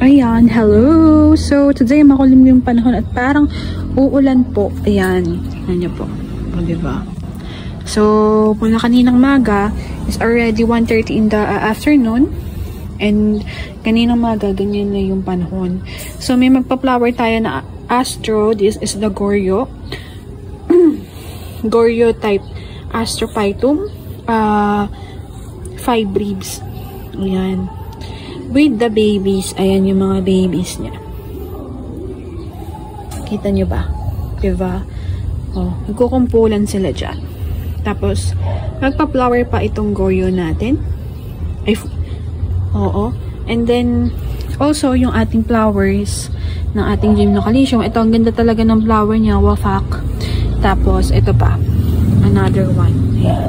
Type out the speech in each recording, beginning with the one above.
Ayan, hello! So, today makulim yung panahon at parang uulan po. Ayan, tignan niyo po. O, diba? So, mula kaninang maga, is already 1:30 in the afternoon. And, kaninang maga, ganyan na yung panahon. So, may magpa-flower tayo na astro. This is the Goryo. Goryo type Astrophytum. 5 ribs. Ayan. With the babies. Ayan yung mga babies niya. Kita nyo ba? Diba? Oh, nagkukumpulan sila dyan. Tapos, magpa-flower pa itong Goryo natin. Ay, oo. And then, also, yung ating flowers ng ating Gymnocalcium. Ito, ang ganda talaga ng flower niya. Wafak. Tapos, ito pa. Another one. Ayan.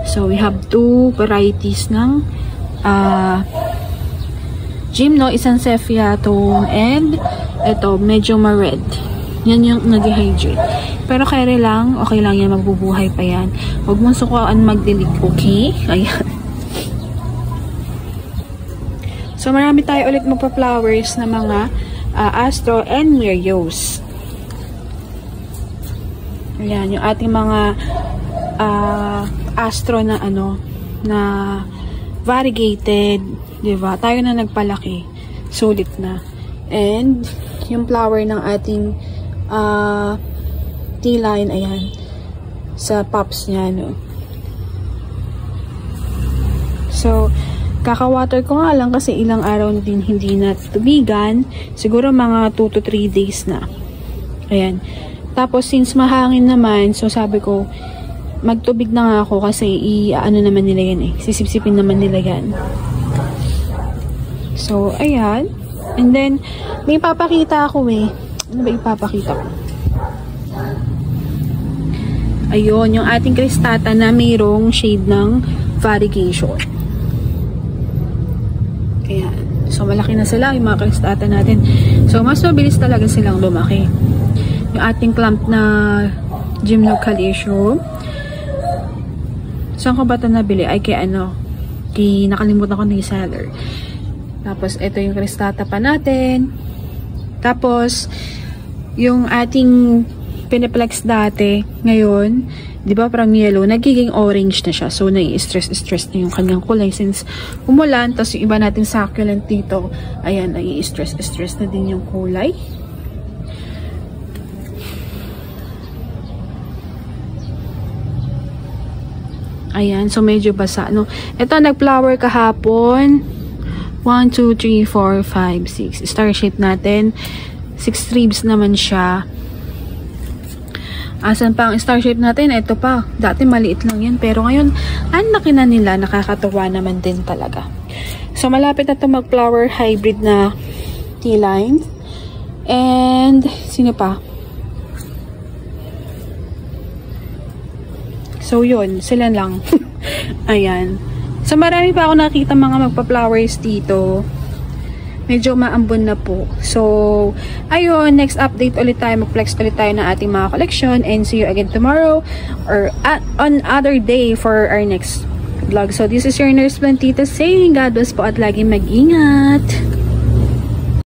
So, we have 2 varieties ng Gymno, isang Cephiatum, and ito, medyo ma-red. Yan yung nag-hydrate. Pero kaya lang, okay lang yan, magbubuhay pa yan. Huwag mong sukuan magdilig, okay? Ayan. So, marami tayo ulit magpa-flowers na mga Astro and Mirios. Ayan, yung ating mga Astro na na variegated, diba? Tayo na nagpalaki. Sulit na. And, yung flower ng ating T-line, ayan. Sa pops niya, no? So, kaka-water ko nga lang kasi ilang araw na din hindi na tubigan. Siguro mga 2 to 3 days na. Ayan. Tapos, since mahangin naman, so sabi ko, magtubig na nga ako kasi ano naman nila yan eh. Sisipsipin naman nila yan. So, ayan. And then, may papakita ako eh. Ano ba ipapakita ko? Ayun, yung ating cristata na mayroong shade ng variegation. Ayan. So, malaki na sila yung mga cristata natin. So, mas mabilis talaga silang lumaki. Yung ating clump na Gymnocalcium. Saan ko ba ito nabili? Ay, kay nakalimutan ko na yung seller. Tapos, ito yung cristata pa natin. Tapos, yung ating piniplex dati, ngayon, di ba parang yellow, nagiging orange na siya. So, nai-stress na yung kanyang kulay since umulan. Tapos, yung iba nating succulent dito, ayan, nai-stress na din yung kulay. Ayan, so medyo basa, no? Ito, nag-flower kahapon. 1, 2, 3, 4, 5, 6. Star shape natin. 6 ribs naman siya. Asan pa ang star shape natin? Ito pa. Dati maliit lang yan. Pero ngayon, ang laki na nila. Nakakatuwa naman din talaga. So, malapit na ito mag-flower hybrid na T-line. And, sino pa? So, yun. Sila lang. Ayan. So, marami pa ako nakita mga magpa-flowers dito. Medyo maambon na po. So, ayun. Next update ulit tayo. Mag-flex ulit tayo ng ating mga collection. And see you again tomorrow or on other day for our next vlog. So, this is your Nurse Plantita saying God bless po at laging mag-ingat.